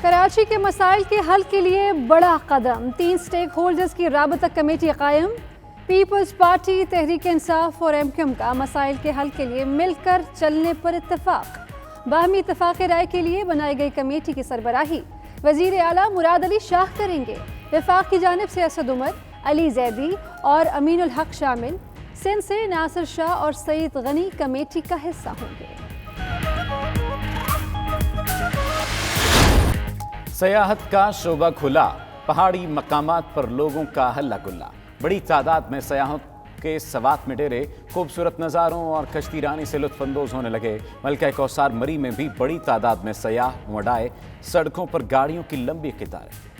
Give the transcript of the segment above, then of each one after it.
کراچی کے مسائل کے حل کے لیے بڑا قدم، 3 اسٹیک ہولڈرز کی رابطہ کمیٹی قائم۔ پیپلز پارٹی، تحریک انصاف اور MQM کا مسائل کے حل کے لیے مل کر چلنے پر اتفاق۔ باہمی اتفاق رائے کے لیے بنائی گئی کمیٹی کی سربراہی وزیر اعلیٰ مراد علی شاہ کریں گے۔ وفاق کی جانب سے اسد عمر، علی زیدی اور امین الحق شامل، سندھ سے ناصر شاہ اور سعید غنی کمیٹی کا حصہ ہوں گے۔ سیاحت کا شعبہ کھلا، پہاڑی مقامات پر لوگوں کا ہلہ گلا۔ بڑی تعداد میں سیاحوں کے سوات میں ڈیرے، خوبصورت نظاروں اور کشتی رانی سے لطف اندوز ہونے لگے۔ ملکہ کوثر مری میں بھی بڑی تعداد میں سیاح امڑ آئے، سڑکوں پر گاڑیوں کی لمبی قطاریں۔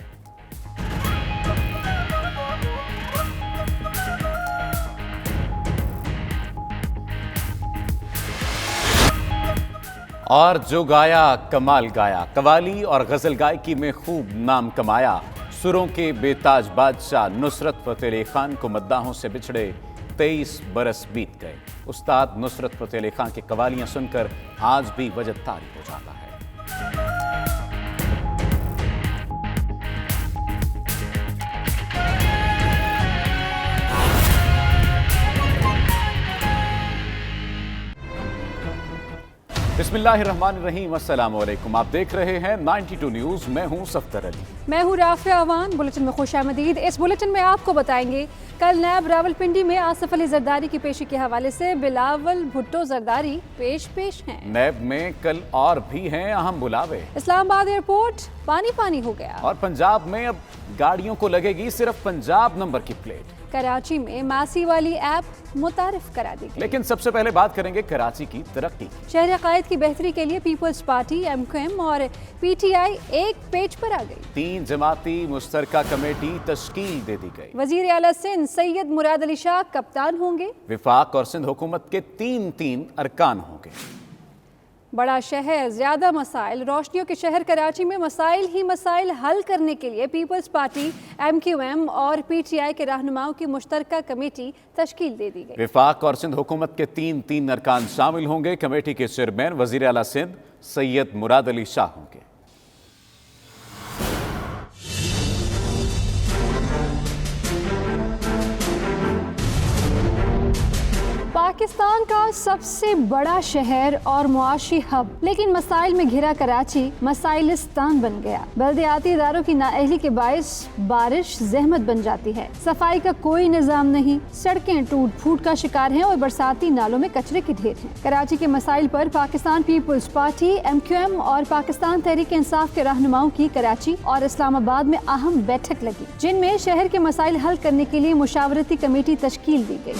اور جو گایا کمال گایا، قوالی اور غزل گائکی میں خوب نام کمایا۔ سروں کے بے تاج بادشاہ نصرت فتح علی خان کو مداحوں سے بچھڑے 23 برس بیت گئے۔ استاد نصرت فتح علی خان کی قوالیاں سن کر آج بھی وجد طاری ہو جاتا ہے۔ بسم اللہ الرحمن الرحیم، السلام علیکم۔ آپ دیکھ رہے ہیں 92 نیوز، میں ہوں صفدر علی۔ میں ہوں رافع عوان۔ بلیٹن میں خوش آمدید۔ اس بلیٹن میں آپ کو بتائیں گے کل نیب راولپنڈی میں آصف علی زرداری کی پیشی کے حوالے سے بلاول بھٹو زرداری پیش ہیں۔ نیب میں کل اور بھی ہیں اہم بلاوے۔ اسلام آباد ایئرپورٹ پانی ہو گیا۔ اور پنجاب میں اب گاڑیوں کو لگے گی صرف پنجاب نمبر کی پلیٹ۔ کراچی میں ماسی والی ایپ متعارف کرا دی گئی۔ لیکن سب سے پہلے بات کریں گے کراچی کی ترقی کی۔ شہر قائد کی بہتری کے لیے پیپلز پارٹی، MQM اور PTI ایک پیج پر آ گئی۔ 3 جماعتی مشترکہ کمیٹی تشکیل دے دی گئی۔ وزیر اعلیٰ سندھ سید مراد علی شاہ کپتان ہوں گے۔ وفاق اور سندھ حکومت کے 3 ارکان ہوں گے۔ بڑا شہر، زیادہ مسائل، روشنیوں کے شہر کراچی میں مسائل ہی مسائل حل کرنے کے لیے پیپلز پارٹی، MQM اور PTI کے رہنماؤں کی مشترکہ کمیٹی تشکیل دے دی گئی۔ وفاق اور سندھ حکومت کے 3 ارکان شامل ہوں گے۔ کمیٹی کے چیئرمین وزیر اعلیٰ سندھ سید مراد علی شاہ ہوں گے۔ پاکستان کا سب سے بڑا شہر اور معاشی ہب، لیکن مسائل میں گھرا کراچی مسائلستان بن گیا۔ بلدیاتی اداروں کی نااہلی کے باعث بارش زحمت بن جاتی ہے، صفائی کا کوئی نظام نہیں، سڑکیں ٹوٹ پھوٹ کا شکار ہیں اور برساتی نالوں میں کچرے کے ڈھیر ہیں۔ کراچی کے مسائل پر پاکستان پیپلز پارٹی، MQM اور پاکستان تحریک انصاف کے رہنماؤں کی کراچی اور اسلام آباد میں اہم بیٹھک لگی، جن میں شہر کے مسائل حل کرنے کے لیے مشاورتی کمیٹی تشکیل دی گئی۔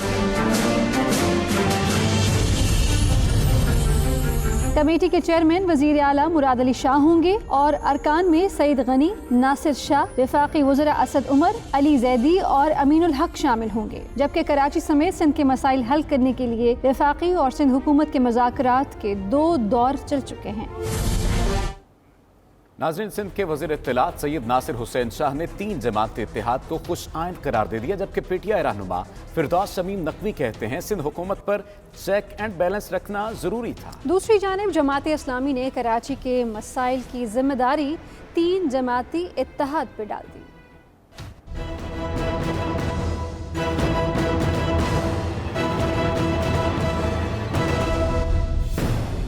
کمیٹی کے چیئرمین وزیر اعلیٰ مراد علی شاہ ہوں گے اور ارکان میں سعید غنی، ناصر شاہ، وفاقی وزراء اسد عمر، علی زیدی اور امین الحق شامل ہوں گے، جبکہ کراچی سمیت سندھ کے مسائل حل کرنے کے لیے وفاقی اور سندھ حکومت کے مذاکرات کے 2 دور چل چکے ہیں۔ ناظرین، سندھ کے وزیر اطلاعات سید ناصر حسین شاہ نے 3 جماعت اتحاد کو خوش آئند قرار دے دیا، جبکہ PTI رہنما فردوس شمیم نقوی کہتے ہیں سندھ حکومت پر چیک اینڈ بیلنس رکھنا ضروری تھا۔ دوسری جانب جماعت اسلامی نے کراچی کے مسائل کی ذمہ داری 3 جماعتی اتحاد پہ ڈال دی۔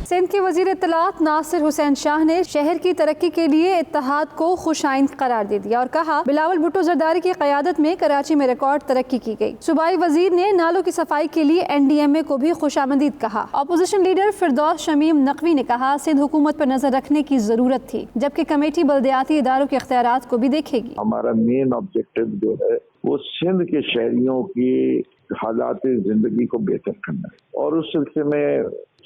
سندھ کے وزیر اطلاعات ناصر حسین شاہ نے شہر کی ترقی کے لیے اتحاد کو خوش آئند قرار دے دیا اور کہا بلاول بھٹو زرداری کی قیادت میں کراچی میں ریکارڈ ترقی کی گئی۔ صوبائی وزیر نے نالوں کی صفائی کے لیے NDMA کو بھی خوش آمدید کہا۔ اپوزیشن لیڈر فردوس شمیم نقوی نے کہا سندھ حکومت پر نظر رکھنے کی ضرورت تھی، جبکہ کمیٹی بلدیاتی اداروں کے اختیارات کو بھی دیکھے گی۔ ہمارا مین آبجیکٹو جو ہے وہ سندھ کے شہریوں کی حالات زندگی کو بہتر کرنا ہے، اور اس سلسلے میں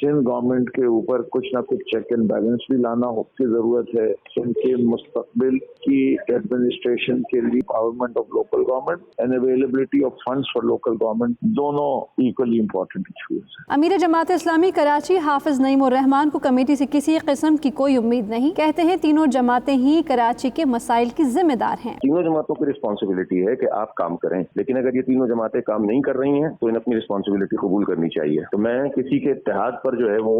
سندھ گورنمنٹ کے اوپر کچھ نہ کچھ چیک اینڈ بیلنس بھی لانا کی ضرورت ہے۔ سندھ کے مستقبل کی ایڈمنسٹریشن کے لیے empowerment of local government and availability of funds for local government دونوں ایکولی امپورٹنٹ ایشوز ہیں۔ امیر جماعت اسلامی کراچی حافظ نعیم الرحمان کو کمیٹی سے کسی قسم کی کوئی امید نہیں، کہتے ہیں تینوں جماعتیں ہی کراچی کے مسائل کی ذمہ دار ہیں۔ تینوں جماعتوں کی رسپانسبلٹی ہے کہ آپ کام کریں، لیکن اگر یہ تینوں جماعتیں کام نہیں کر رہی ہیں تو انہیں اپنی رسپانسبلٹی قبول کرنی چاہیے۔ تو میں کسی کے اتحاد پر پر جو ہے وہ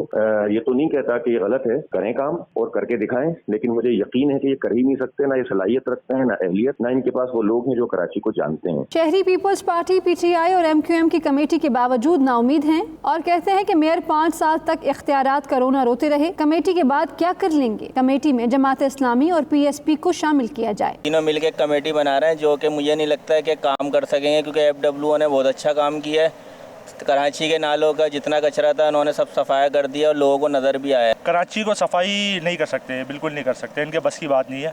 یہ تو نہیں کہتا کہ یہ غلط ہے، کریں کام اور کر کے دکھائیں، لیکن مجھے یقین ہے کہ یہ کر ہی نہیں سکتے، نہ یہ صلاحیت رکھتے ہیں، نہ اہلیت، نہ ان کے پاس وہ لوگ ہیں جو کراچی کو جانتے ہیں۔ شہری Peoples Party P T I اور ایم کیو ایم کی کمیٹی کے باوجود نا امید ہیں اور کہتے ہیں کہ میئر 5 سال تک اختیارات کرونا روتے رہے، کمیٹی کے بعد کیا کر لیں گے؟ کمیٹی میں جماعت اسلامی اور پی ایس پی کو شامل کیا جائے۔ تینوں مل کے کمیٹی بنا رہے ہیں جو کہ مجھے نہیں لگتا ہے کہ کام کر سکیں گے، کیونکہ ایف ڈبلیو او نے بہت اچھا کام کیا ہے۔ کراچی کے نالوں کا جتنا کچرا تھا انہوں نے سب صفایا کر دیا اور لوگوں کو نظر بھی آیا۔ کراچی کو صفائی نہیں کر سکتے، بالکل نہیں کر سکتے، ان کے بس کی بات نہیں ہے۔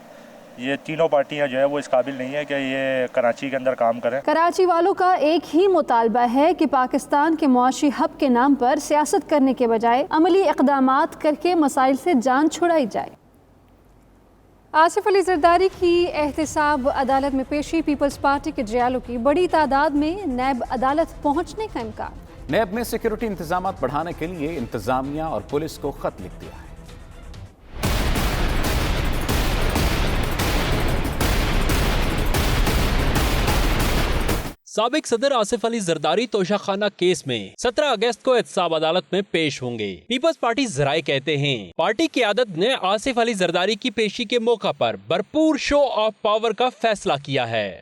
یہ تینوں پارٹیاں جو ہے وہ اس قابل نہیں ہے کہ یہ کراچی کے اندر کام کریں۔ کراچی والوں کا ایک ہی مطالبہ ہے کہ پاکستان کے معاشی ہب کے نام پر سیاست کرنے کے بجائے عملی اقدامات کر کے مسائل سے جان چھڑائی جائے۔ آصف علی زرداری کی احتساب عدالت میں پیشی، پیپلز پارٹی کے جیالوں کی بڑی تعداد میں نیب عدالت پہنچنے کا امکان۔ نیب نے سیکیورٹی انتظامات بڑھانے کے لیے انتظامیہ اور پولیس کو خط لکھ دیا ہے۔ سابق صدر آصف علی زرداری توشہ خانہ کیس میں 17 اگست کو احتساب عدالت میں پیش ہوں گے۔ پیپلز پارٹی ذرائع کہتے ہیں پارٹی قیادت نے آصف علی زرداری کی پیشی کے موقع پر بھرپور شو آف پاور کا فیصلہ کیا ہے۔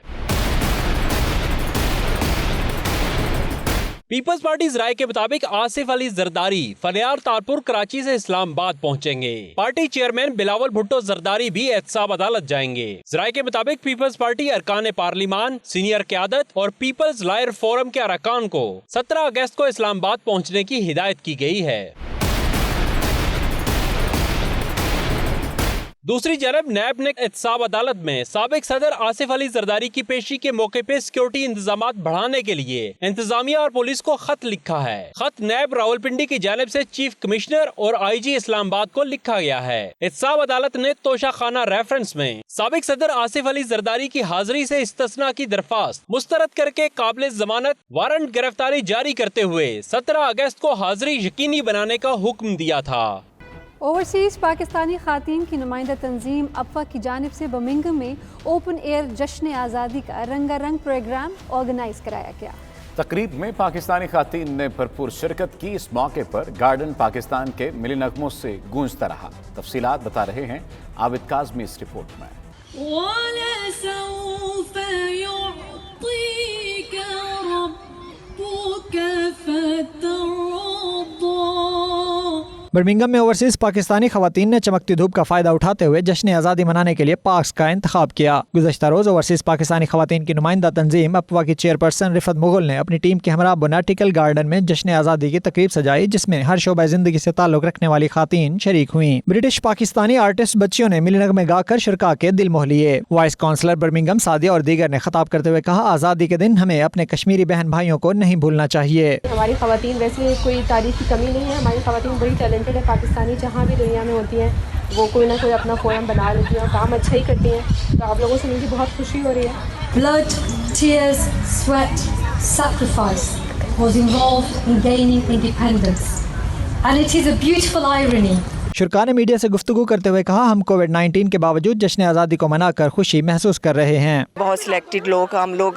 پیپلز پارٹی ذرائع کے مطابق آصف علی زرداری فنیار تارپور کراچی سے اسلام آباد پہنچیں گے۔ پارٹی چیئرمین بلاول بھٹو زرداری بھی احتساب عدالت جائیں گے۔ ذرائع کے مطابق پیپلز پارٹی ارکان پارلیمان، سینئر قیادت اور پیپلز لائر فورم کے ارکان کو 17 اگست کو اسلام آباد پہنچنے کی ہدایت کی گئی ہے۔ دوسری جانب نیب نے احتساب عدالت میں سابق صدر آصف علی زرداری کی پیشی کے موقع پہ سیکیورٹی انتظامات بڑھانے کے لیے انتظامیہ اور پولیس کو خط لکھا ہے۔ خط نیب راولپنڈی کی جانب سے چیف کمشنر اور آئی جی اسلام آباد کو لکھا گیا ہے۔ احتساب عدالت نے توشہ خانہ ریفرنس میں سابق صدر آصف علی زرداری کی حاضری سے استثناء کی درخواست مسترد کر کے قابل ضمانت وارنٹ گرفتاری جاری کرتے ہوئے 17 اگست کو حاضری یقینی بنانے کا حکم دیا تھا۔ اوورسیز پاکستانی خواتین کی نمائندہ تنظیم افوا کی جانب سے برمنگھم میں اوپن ایئر جشن آزادی کا رنگا رنگ پروگرام آرگنائز کرایا گیا۔ تقریب میں پاکستانی خواتین نے بھرپور شرکت کی۔ اس موقع پر گارڈن پاکستان کے ملی نغموں سے گونجتا رہا۔ تفصیلات بتا رہے ہیں عابد کاظمی اس رپورٹ میں۔ وَلَسَوْفَ يُعْطِيكَ رَبُّكَ فَتَرْضَىٰ۔ برمنگھم میں اوورسیز پاکستانی خواتین نے چمکتی دھوپ کا فائدہ اٹھاتے ہوئے جشن آزادی منانے کے لیے پارکس کا انتخاب کیا۔ گزشتہ روز اوورسیز پاکستانی خواتین کی نمائندہ تنظیم افوا کی چیئرپرسن رفت مغل نے اپنی ٹیم کے ہمراہ بوناٹیکل گارڈن میں جشن آزادی کی تقریب سجائی، جس میں ہر شعبہ زندگی سے تعلق رکھنے والی خواتین شریک ہوئیں۔ برٹش پاکستانی آرٹسٹ بچیوں نے ملی نغمے گا کر شرکاء کے دل موہ لیے۔ وائس کونسلر برمنگھم سعدیہ اور دیگر نے خطاب کرتے ہوئے کہا، آزادی کے دن ہمیں اپنے کشمیری بہن بھائیوں کو نہیں بھولنا چاہیے۔ ہماری خواتین ویسے کوئی تعریف کی کمی نہیں ہے، ہماری خواتین بڑی ٹیلنٹڈ ہے، پاکستانی جہاں بھی دنیا میں ہوتی ہیں وہ کوئی نہ کوئی اپنا فورم بنا لیتی ہیں اور کام اچھا ہی کرتی ہیں، تو آپ لوگوں سے مجھے بہت خوشی ہو رہی ہے۔ Blood, tears, sweat, sacrifice was involved in gaining independence. And it is a beautiful irony. شرکاء نے میڈیا سے گفتگو کرتے ہوئے کہا، ہم کووڈ-19 کے باوجود جشن آزادی کو منا کر خوشی محسوس کر رہے ہیں۔ بہت سلیکٹڈ لوگ ہم لوگ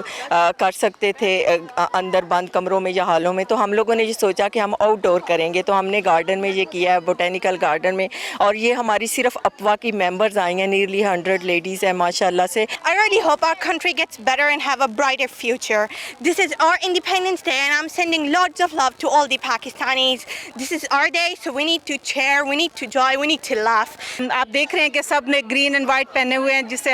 کر سکتے تھے اندر بند کمروں میں یا ہالوں میں، تو ہم لوگوں نے یہ سوچا کہ ہم آؤٹ ڈور کریں گے، تو ہم نے گارڈن میں یہ کیا ہے، بوٹینیکل گارڈن میں، اور یہ ہماری صرف افوا کی ممبرز آئی ہیں، نیئرلی 100 لیڈیز ہیں ماشاءاللہ سے۔ I really hope our country gets better and have a brighter future. This is our Independence Day and I'm sending lots of love to all the Pakistanis. This is our day, so we need to cheer, we need to joy, we need to laugh. آپ دیکھ رہے ہیں کہ سب نے green and white پہنے ہوئے ہیں، جس سے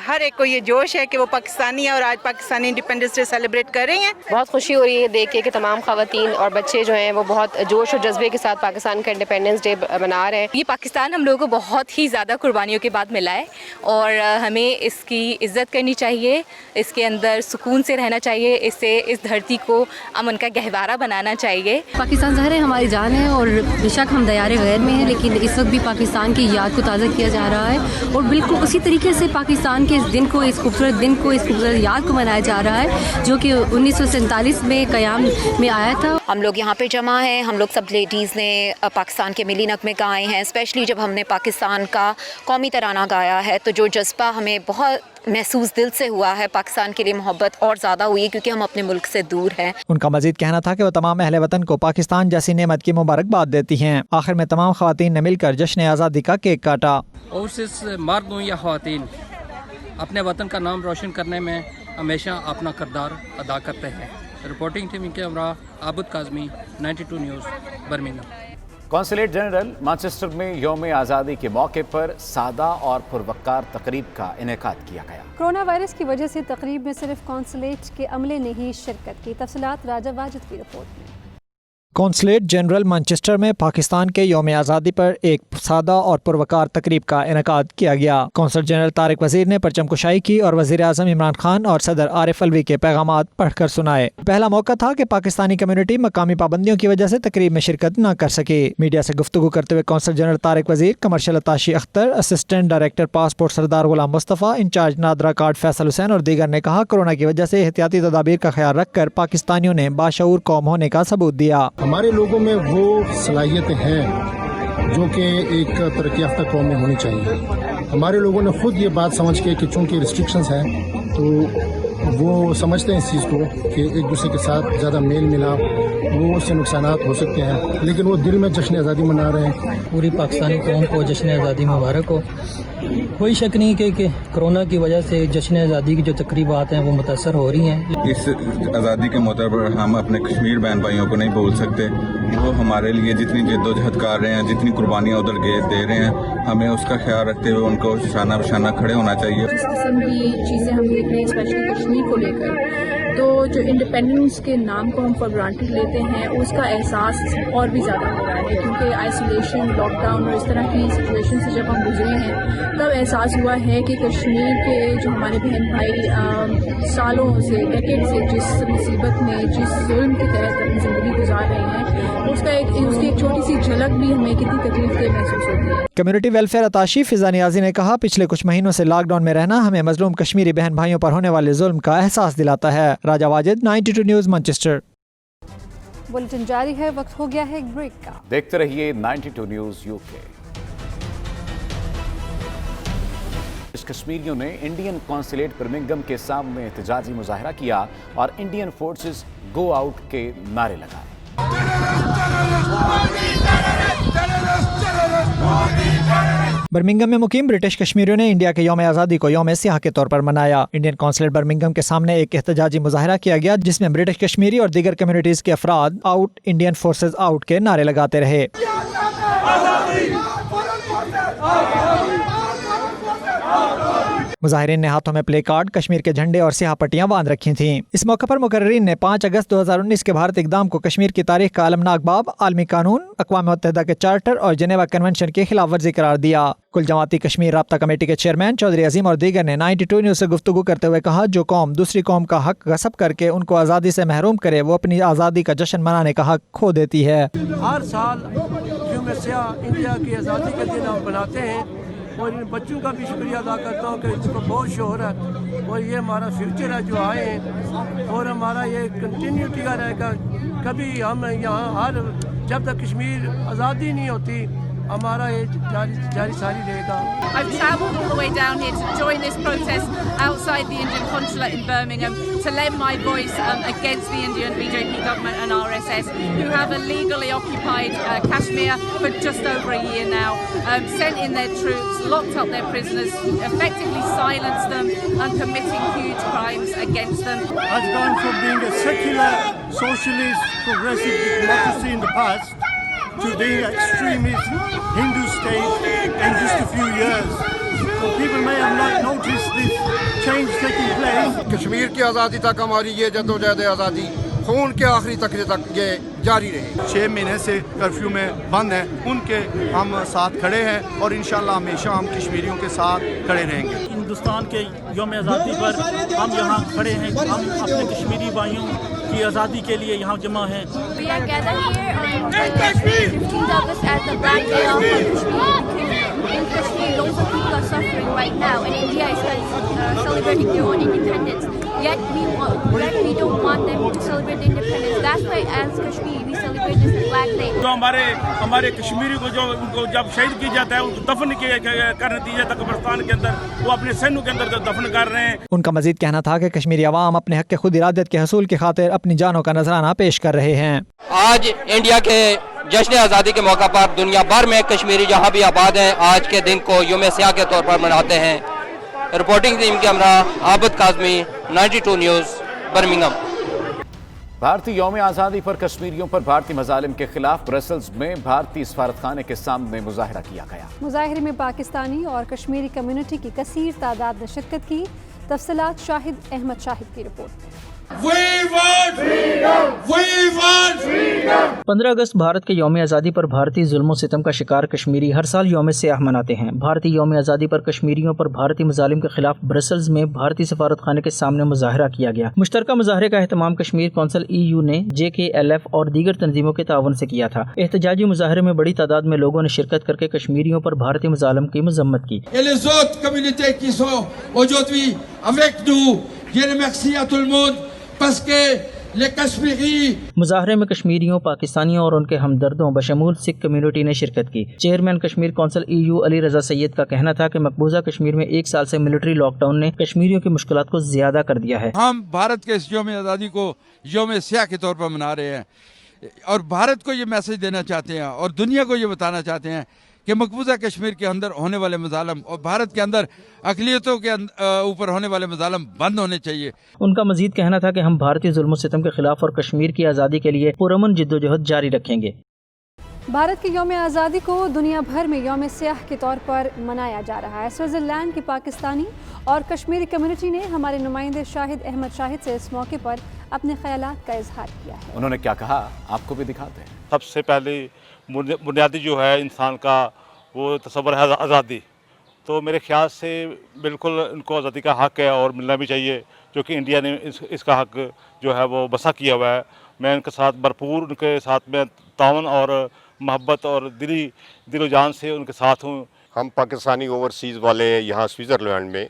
ہر ایک کو یہ جوش ہے کہ وہ پاکستانی ہے اور آج پاکستانی انڈیپینڈنس ڈے سیلیبریٹ کر رہے ہیں۔ بہت خوشی ہو رہی ہے دیکھ کے کہ تمام خواتین اور بچے جو ہیں وہ بہت جوش اور جذبے کے ساتھ پاکستان کا انڈیپینڈنس ڈے منا رہے ہیں۔ یہ پاکستان ہم لوگوں کو بہت ہی زیادہ قربانیوں کے بعد ملا ہے اور ہمیں اس کی عزت کرنی چاہیے، اس کے اندر سکون سے رہنا چاہیے، اس سے اس دھرتی کو امن کا گہوارہ بنانا چاہیے۔ پاکستان ظاہر ہے ہماری جان ہے اور بے شک ہم دیار غیر میں ہیں، لیکن اس وقت بھی پاکستان کی یاد کو تازہ کیا جا رہا ہے اور بالکل اسی طریقے سے پاکستان کے اس دن کو، اس خوبصورت دن کو، اس خوبصورت یاد کو منایا جا رہا ہے جو کہ 1947 میں قیام میں آیا تھا۔ ہم لوگ یہاں پہ جمع ہیں، ہم لوگ سب لیڈیز نے پاکستان کے ملی نغمے گائے ہیں، اسپیشلی جب ہم نے پاکستان کا قومی ترانہ گایا ہے تو جو جذبہ ہمیں بہت महसूस दिल से हुआ है। पाकिस्तान के लिए मोहब्बत और ज़्यादा हुई है क्योंकि हम अपने मुल्क से दूर हैं। उनका मजीद कहना था कि वो तमाम अहले वतन को पाकिस्तान जैसी नेमत की मुबारकबाद देती हैं। आखिर में तमाम खवातीन ने मिलकर जश्न आज़ादी का केक काटा। ओवरसीज़ मर्द हों या खवातीन, अपने वतन का नाम रोशन करने में हमेशा अपना किरदार अदा करते हैं। रिपोर्टिंग टीम के हमरा आबुद Kazmi, 92 news, Birmingham. Consulate general Manchester में यौम आज़ादी के मौके पर सादा और पुरवक्कार तकरीब का इनेकाद किया गया। कोरोना वायरस की वजह से तकरीब में सिर्फ कौंसलेट के अमले ने ही शिरकत की। तफसीलात राजा वाजिद की रिपोर्ट में। कौंसलेट जनरल मैनचेस्टर में पाकिस्तान के यौम आज़ादी पर एक सादा और पुरवकार तकरीब का इनेकाद किया गया। कौंसल जनरल तारिक वजीर ने परचम कुशाई की और वजीर आज़म इमरान खान और सदर आरिफ अलवी के पैगामात पढ़कर सुनाए। पहला मौका था कि पाकिस्तानी कम्युनिटी मकामी पाबंदियों की वजह से तकरीब में शिरकत न कर सके। मीडिया से गुफ्तगू करते हुए कौंसल जनरल तारिक वजीर, commercial attaché Akhtar, assistant director passport सरदार गुलाम मुस्तफ़ा, इंचार्ज नादरा कार्ड फैसल हुसैन और दीगर ने कहा, कोरोना की वजह से एहतियाती तदाबीर का ख्याल रखकर पाकिस्तानियों ने बाशऊर कौम होने का सबूत दिया। हमारे लोगों में वो सलाहियतें हैं जो कि एक तरक्की याफ्ता कौम में होनी चाहिए। हमारे लोगों ने खुद ये बात समझ के कि चूँकि रिस्ट्रिक्शंस हैं तो वो समझते हैं इस चीज़ को कि एक दूसरे के साथ ज़्यादा मेल मिलाप, वो उससे नुकसानात हो सकते हैं, लेकिन वो दिल में जश्न आज़ादी मना रहे हैं। पूरी पाकिस्तानी कौम को जश्न आज़ादी मुबारक हो। कोई शक नहीं कि कोरोना की वजह से जश्न आज़ादी की जो तकरीबात हैं वो मुतासर हो रही हैं। इस आज़ादी के मौके पर हम अपने कश्मीर बहन भाइयों को नहीं भूल सकते। वो हमारे लिए जितनी जद्दोजहद कर रहे हैं, जितनी कुर्बानियाँ उधर दे रहे हैं, हमें उसका ख्याल रखते हुए उनको शाना बशाना खड़े होना चाहिए। जिस किस्म की चीज़ें हम देख रहे हैं स्पेशली कश्मीर को लेकर, तो जो इंडिपेंडेंस के नाम को हम फॉर ग्रांटेड लेते हैं उसका एहसास और भी ज़्यादा हो रहा है, क्योंकि आइसोलेशन, लॉकडाउन और इस तरह की सिचुएशन से जब हम गुजरे हैं तब एहसास हुआ है कि कश्मीर के जो हमारे बहन भाई सालों से, डेकेड से जिस मुसीबत में, जिस जुल्म के तहत अपनी ज़िंदगी गुजार रहे हैं, उसकी एक छोटी सी झलक भी हमें कितनी तकलीफ महसूस होती है। कम्युनिटी वेलफेयर अताशी फिजा नियाजी ने कहा, पिछले कुछ महीनों से लॉकडाउन में रहना हमें मजलूम कश्मीरी बहन भाइयों पर होने वाले जुल्म का एहसास दिलाता है। राजा वाजिद, 92 न्यूज़, मैनचेस्टर। बुलेटिन जारी है, वक्त हो गया है एक ब्रेक का। देखते रहिए 92 न्यूज़ यूके। कश्मीरियों ने इंडियन कौंसलेट बर्मिंघम के सामने एहतजाजी मुजाहरा किया और इंडियन फोर्सेस गो आउट के नारे लगाए। बर्मिंघम में मुकीम ब्रिटिश कश्मीरियों ने इंडिया के यौम आज़ादी को यौम सियाह के तौर पर मनाया। इंडियन कौंसलेट बर्मिंघम के सामने एक एहतजाजी मुजाहरा किया गया जिसमें ब्रिटिश कश्मीरी और दीगर कम्युनिटीज के अफराद आउट, इंडियन फोर्सेज आउट के नारे लगाते रहे। मुजाहिरीन ने हाथों में प्ले कार्ड, कश्मीर के झंडे और स्याह पट्टियां बांध रखी थीं। इस मौके पर मुकर्रीन ने 5 अगस्त 2019 के भारत इक़दाम को कश्मीर की तारीख का अलमनाक बाब, आलमी कानून, अक़वाम मुत्तहिदा के चार्टर और जेनेवा कन्वेंशन की खिलाफ वर्जी करार दिया। कुल जमाती कश्मीर राब्ता कमेटी के चेयरमैन चौधरी अजीम और दीगर ने 92 न्यूज़ से गुफ्तगू करते हुए कहा, जो कौम दूसरी कौम का हक गसब करके उनको आज़ादी से महरूम करे, वो अपनी आज़ादी का जश्न मनाने का हक खो देती है। हर साल इंडिया की आज़ादी के दिन हम बनाते हैं और इन बच्चों का भी शुक्रिया अदा करता हूँ कि इसको बहुत शोहरत, और ये हमारा फ्यूचर है जो आए हैं और हमारा ये कंटिन्यूटी का रहेगा। कभी हम यहाँ जब तक कश्मीर आज़ादी नहीं होती हमारा ये जारी सारी रहेगा। I've travelled all the way down here to join this protest outside the Indian consulate in Birmingham to lend my voice against the Indian BJP government and RSS, who have illegally occupied Kashmir for just over a year now, sent in their troops, locked up their prisoners, effectively silenced them and committing huge crimes against them. I've gone from being a secular, socialist, progressive democracy in the past to being an extremist Hindu state in just a few years. So people may have not noticed this change taking place. Kashmir की आज़ादी तक हमारी ये जद्दोजहद आज़ादी खून के आखिरी तकरे तक ये जारी रहे। 6 महीने से कर्फ्यू में बंद हैं, उनके हम साथ खड़े हैं और इंशाल्लाह हमेशा हम कश्मीरियों के साथ खड़े रहेंगे। हिंदुस्तान के यौम आज़ादी पर हम यहाँ खड़े हैं, हम अपने कश्मीरी भाइयों की आज़ादी के लिए यहाँ जमा हैं। We are gathered here on 15th August as the Black Day of Kashmir. In Kashmir, lots of people are suffering right now, and India is celebrating their own independence. Yet we don't want them to celebrate independence. That's why, as Kashmir, we celebrate जो हमारे कश्मीरी को जो उनको जब शहीद किया जाता है उनको दफन करने दिया जाता है कब्रिस्तान के अंदर, वो अपने सहनों के अंदर दफन कर रहे हैं। उनका मजीद कहना था कि कश्मीरी अवाम अपने हक खुद इरादत के हसूल की खातिर अपनी जानों का नजराना पेश कर रहे हैं। आज इंडिया के जश्न आज़ादी के मौका पर दुनिया भर में कश्मीरी जहाँ भी आबाद हैं आज के दिन को यौम सियाह के तौर पर मनाते हैं। रिपोर्टिंग टीम के हमरा आबिद काज़मी, 92 न्यूज़, बर्मिंघम। भारतीय यौम आज़ादी पर कश्मीरियों पर भारतीय मजालिम के खिलाफ ब्रसल्स में भारतीय सफारतखाने के सामने मुजाहरा किया गया। मुजाहरे में पाकिस्तानी और कश्मीरी कम्युनिटी की कसीर तादाद ने शिरकत की। तफसीलात शाहिद अहमद शाहिद की रिपोर्ट। 15 अगस्त भारत के यौम आज़ादी पर भारतीय जुल्म सितम का शिकार कश्मीरी हर साल यौम सियाह मनाते हैं। भारतीय यौम आज़ादी पर कश्मीरियों पर भारतीय मजालिम के खिलाफ ब्रसल्स में भारतीय सफारतखाने के सामने मुजाहरा किया गया। मुश्तरका मुजाहरे का एहतमाम कश्मीर कौंसिल EU ने JKLF और दीगर तंजीमों के ताउन से किया था। एहतजाजी मुजाहरे में बड़ी तादाद में लोगों ने शिरकत करके कश्मीरियों पर भारतीय मजालिम की मजम्मत की। मुजाहरे में कश्मीरियों, पाकिस्तानियों और उनके हमदर्दों बशमूल सिख कम्युनिटी ने शिरकत की। Chairman Kashmir council EU Ali Raza Syed का कहना था कि मकबूजा कश्मीर में 1 साल से मिलिट्री लॉकडाउन ने कश्मीरियों की मुश्किलात को ज्यादा कर दिया है। हम भारत के इस यौम आज़ादी को यौम सियाह के तौर पर मना रहे हैं और भारत को ये मैसेज देना चाहते हैं और दुनिया को ये बताना चाहते हैं कि मकबूजा कश्मीर के अंदर होने वाले मजालम और भारत के अंदर अक़लियतों के ऊपर होने वाले मजालम बंद होने चाहिए। उनका मजीद कहना था कि हम भारतीय जुल्म सितम के खिलाफ और कश्मीर की आज़ादी के लिए पुरअमन जिद्दोजहद जारी रखेंगे। भारत की यौम आज़ादी को दुनिया भर में यौम सियाह के तौर पर मनाया जा रहा है। स्विट्ज़रलैंड की पाकिस्तानी और कश्मीरी कम्युनिटी ने हमारे नुमाइंदे शाहिद अहमद शाहिद से इस मौके पर अपने ख्यालात का इजहार किया है। उन्होंने क्या कहा आपको भी दिखाते हैं। सबसे पहले बुनियादी जो है इंसान का वो तसव्वुर है आज़ादी, तो मेरे ख्याल से बिल्कुल उनको आज़ादी का हक़ है और मिलना भी चाहिए, जो कि इंडिया ने इसका हक़ जो है वो बसा किया हुआ है। मैं उनके साथ भरपूर उनके साथ में तावन और मोहब्बत और दिलो जान से उनके साथ हूँ। हम पाकिस्तानी ओवरसीज़ वाले यहाँ स्विट्ज़रलैंड में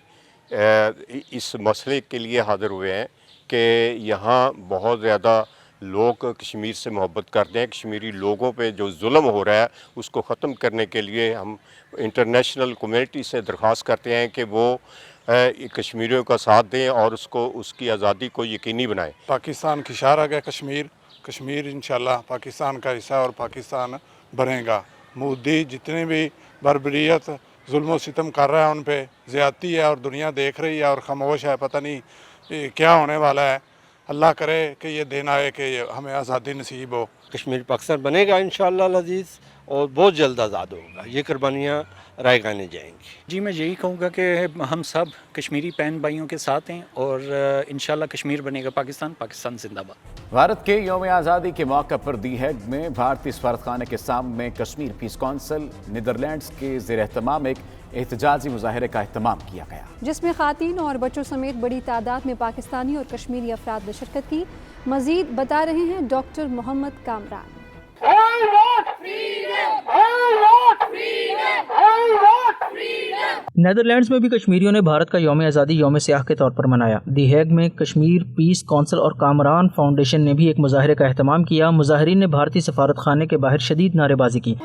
इस मसले के लिए हाज़िर हुए हैं कि यहाँ बहुत ज़्यादा लोग कश्मीर से मोहब्बत करते हैं। कश्मीरी लोगों पे जो जुल्म हो रहा है उसको ख़त्म करने के लिए हम इंटरनेशनल कम्युनिटी से दरख्वास्त करते हैं कि वो कश्मीरियों का साथ दें और उसकी आज़ादी को यकीनी बनाएं। पाकिस्तान की शार आ गया कश्मीर इंशाल्लाह पाकिस्तान का हिस्सा और पाकिस्तान बनेगा। मोदी जितने भी बर्बरियत जुल्म सितम कर रहा है उन पे ज़्यादती है और दुनिया देख रही है और खामोश है, पता नहीं क्या होने वाला है। अल्लाह करे कि ये दिन आए कि हमें आज़ादी नसीब हो। कश्मीर पाकिस्तान बनेगा इंशाअल्लाह अज़ीज़ और बहुत जल्द आज़ाद होगा। ये कुर्बानियाँ राय गाने जाएंगी। जी मैं यही कहूँगा कि हम सब कश्मीरी बहन भाइयों के साथ हैं और इंशाल्लाह कश्मीर बनेगा पाकिस्तान, पाकिस्तान जिंदाबाद। भारत के यौम आज़ादी के मौके पर दी हैग में भारतीय सफारतखाने के सामने कश्मीर पीस कौंसिल नीदरलैंड्स के ज़ेर एहतमाम एक एहतजाजी मुजाहरे का एहतमाम किया गया, जिसमें खातीन और बच्चों समेत बड़ी तादाद में पाकिस्तानी और कश्मीरी अफराद ने शिरकत की। मजीद बता रहे हैं डॉक्टर मोहम्मद कामरान। नेदरलैंड्स में भी कश्मीरियों ने भारत का यौम आज़ादी यौम सियाह के तौर पर मनाया। दी हैग में कश्मीर पीस कौंसिल और कामरान फाउंडेशन ने भी एक मुजाहरे का एहतमाम किया। मुजाहरीन ने भारतीय सफारत खाने के बाहर शदीद नारेबाजी की।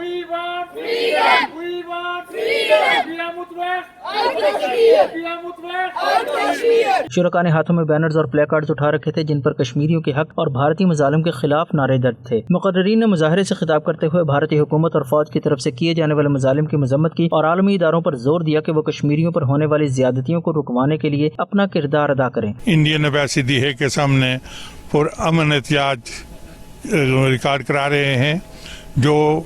शुरका ने हाथों में बैनर्स और प्ले कार्ड्स उठा रखे थे जिन पर कश्मीरियों के हक और भारतीय मुजालिम के खिलाफ नारे दर्ज थे। मुकर्रीन ने मुजाहरे से खिताब करते हुए भारतीय हुकूमत और फौज की तरफ से किए जाने वाले मुजालिम की मजम्मत की और आलमी इदारों पर जोर दिया कि वो कश्मीरियों पर होने वाली ज्यादतियों को रुकवाने के लिए अपना किरदार अदा करें। इंडियन एम्बेसी दी है के सामने पुरअमन एहतियाज रिकॉर्ड करा रहे हैं। जो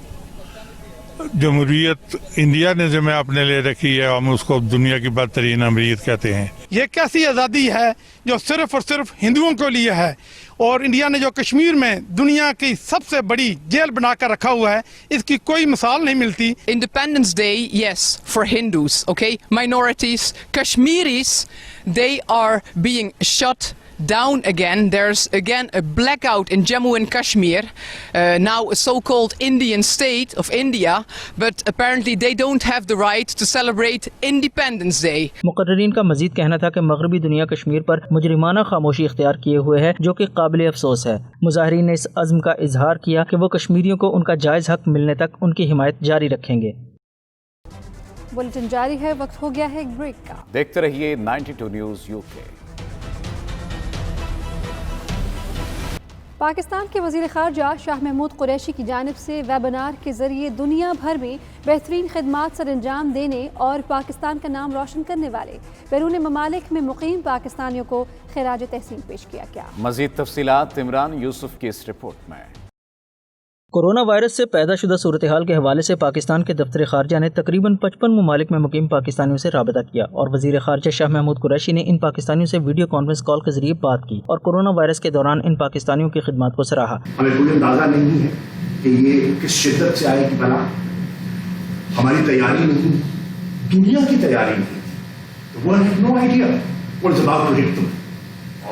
जमहूरियत इंडिया ने जिम्मे अपने लिए रखी है हम उसको दुनिया की बदतरीन अमरीत कहते हैं। ये कैसी आज़ादी है जो सिर्फ और सिर्फ हिंदुओं को लिए है और इंडिया ने जो कश्मीर में दुनिया की सबसे बड़ी जेल बनाकर रखा हुआ है, इसकी कोई मिसाल नहीं मिलती। Independence Day, yes, for Hindus, okay? Minorities, Kashmiris, they are being shot, down again. There's again a blackout in Jammu and Kashmir, now a so-called Indian state of India, but apparently they don't have the right to celebrate Independence Day. मुकर्रीरीन का मजीद कहना था कि मगरबी दुनिया कश्मीर पर मुजरिमाना खामोशी इख्तियार किए हुए है, जो कि काबिल अफसोस है। मुजाहिरीन ने इस अज़्म का इजहार किया कि वो कश्मीरियों को उनका जायज़ हक मिलने तक उनकी हिमायत जारी रखेंगे। बुलेटिन जारी है, वक्त हो गया है एक ब्रेक का। देखते रहिए 92 न्यूज़ यूके। पाकिस्तान के वज़ीर ख़ारजा शाह महमूद कुरैशी की जानिब से वेबिनार के ज़रिए दुनिया भर में बेहतरीन खिदमात सर अंजाम देने और पाकिस्तान का नाम रोशन करने वाले बैरून ममालिक में मुकीम पाकिस्तानियों को खिराज तहसीन पेश किया गया। मज़ीद तफसीलात इमरान यूसुफ की इस रिपोर्ट में। कोरोना वायरस से पैदा शुदा सूरत हाल के हवाले से पाकिस्तान के दफ्तर खारजा ने तकरीबन 55 ममालिक में मुकीम पाकिस्तानियों से राबता किया और वज़ीर खारजा शाह महमूद कुरैशी ने इन पाकिस्तानियों से वीडियो कॉन्फ्रेंस कॉल के जरिए बात की और कोरोना वायरस के दौरान इन पाकिस्तानियों की खिदमत को सराहा। हमें कोई अंदाजा नहीं है कि ये किस शिद्दत से आएगी, भला हमारी तैयारी नहीं, दुनिया की तैयारी नहीं, तो वो no idea what is about to hit तुम।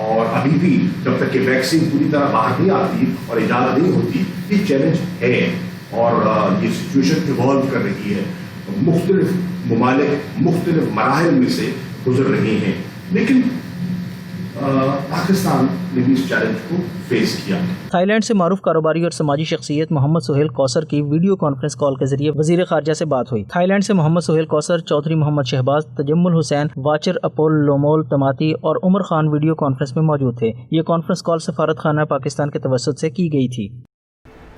और अभी भी जब तक कि वैक्सीन पूरी तरह बाहर नहीं आती और इजाज़त नहीं होती, ये चैलेंज है और ये सिचुएशन इवॉल्व कर रही है। मुख्तलिफ ममालिक मुख्तलिफ मराहिल में से गुजर रहे हैं, लेकिन पाकिस्तान ने भी इस चैलेंज को फेस किया। थाईलैंड से मारूफ कारोबारी और समाजी शख्सियत मोहम्मद सुहेल कौसर की वीडियो कॉन्फ्रेंस कॉल के जरिए वजीर खारजा से बात हुई। थाईलैंड से मोहम्मद सुहेल कौसर, चौधरी मोहम्मद शहबाज, तजम्मुल हुसैन, वाचर अपोल लोमोल तमाती और उमर खान वीडियो कॉन्फ्रेंस में मौजूद थे। ये कॉन्फ्रेंस कॉल सफारत खाना पाकिस्तान के तवस्सुत से की गई थी।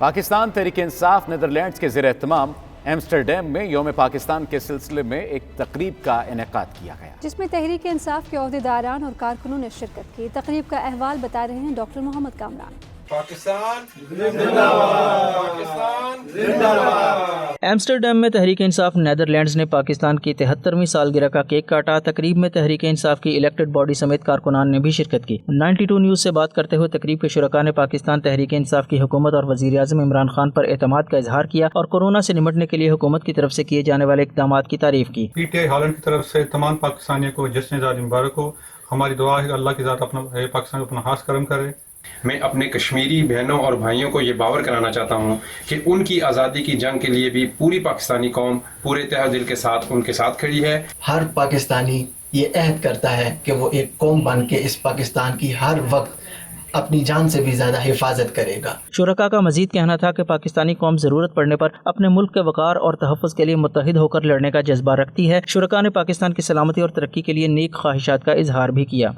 पाकिस्तान तहरीक इंसाफ नीदरलैंड्स के ज़ेर-ए-एहतमाम एम्स्टरडैम में यौम पाकिस्तान के सिलसिले में एक तकरीब का इनेकाद किया गया, जिसमें तहरीक इंसाफ के ओहदेदारान और कारकुनों ने शिरकत की। तकरीब का अहवाल बता रहे हैं डॉक्टर मोहम्मद कामरान। पाकिस्तान जिंदाबाद, पाकिस्तान जिंदाबाद। एम्स्टरडैम में तहरीक इंसाफ नीदरलैंड्स ने पाकिस्तान की 73वीं सालगिरह का केक काटा। तकरीब में तहरीक इंसाफ की इलेक्टेड बॉडी समेत कारकुनान ने भी शिरकत की। 92 न्यूज़ से बात करते हुए तकरीब के शुरका ने पाकिस्तान तहरीक इंसाफ की हुकूमत और वज़ीर आज़म इमरान खान पर एतमाद का इजहार किया और कोरोना से निपटने के लिए हुकूमत की तरफ से किए जाने वाले इक़दामात की तारीफ की। पीटीआई हॉलैंड की तरफ से तमाम पाकिस्तानियों को जश्न आज़ादी मुबारक हो। हमारी दुआ है कि अल्लाह की ज़ात अपना पाकिस्तान को अपना खास करम करे। मैं अपने कश्मीरी बहनों और भाइयों को ये बावर कराना चाहता हूँ कि उनकी आज़ादी की जंग के लिए भी पूरी पाकिस्तानी कौम पूरे तहे दिल के साथ उनके साथ खड़ी है। हर पाकिस्तानी ये अहद करता है कि वो एक कौम बन के इस पाकिस्तान की हर वक्त अपनी जान से भी ज़्यादा हिफाजत करेगा। शुरका का मजीद कहना था कि पाकिस्तानी कौम ज़रूरत पड़ने पर अपने मुल्क के वक़ार और तहफ़्फ़ुज़ के लिए मुत्तहिद होकर लड़ने का जज्बा रखती है। शुरका ने पाकिस्तान की सलामती और तरक्की के लिए नेक ख्वाहिशात का इजहार भी किया।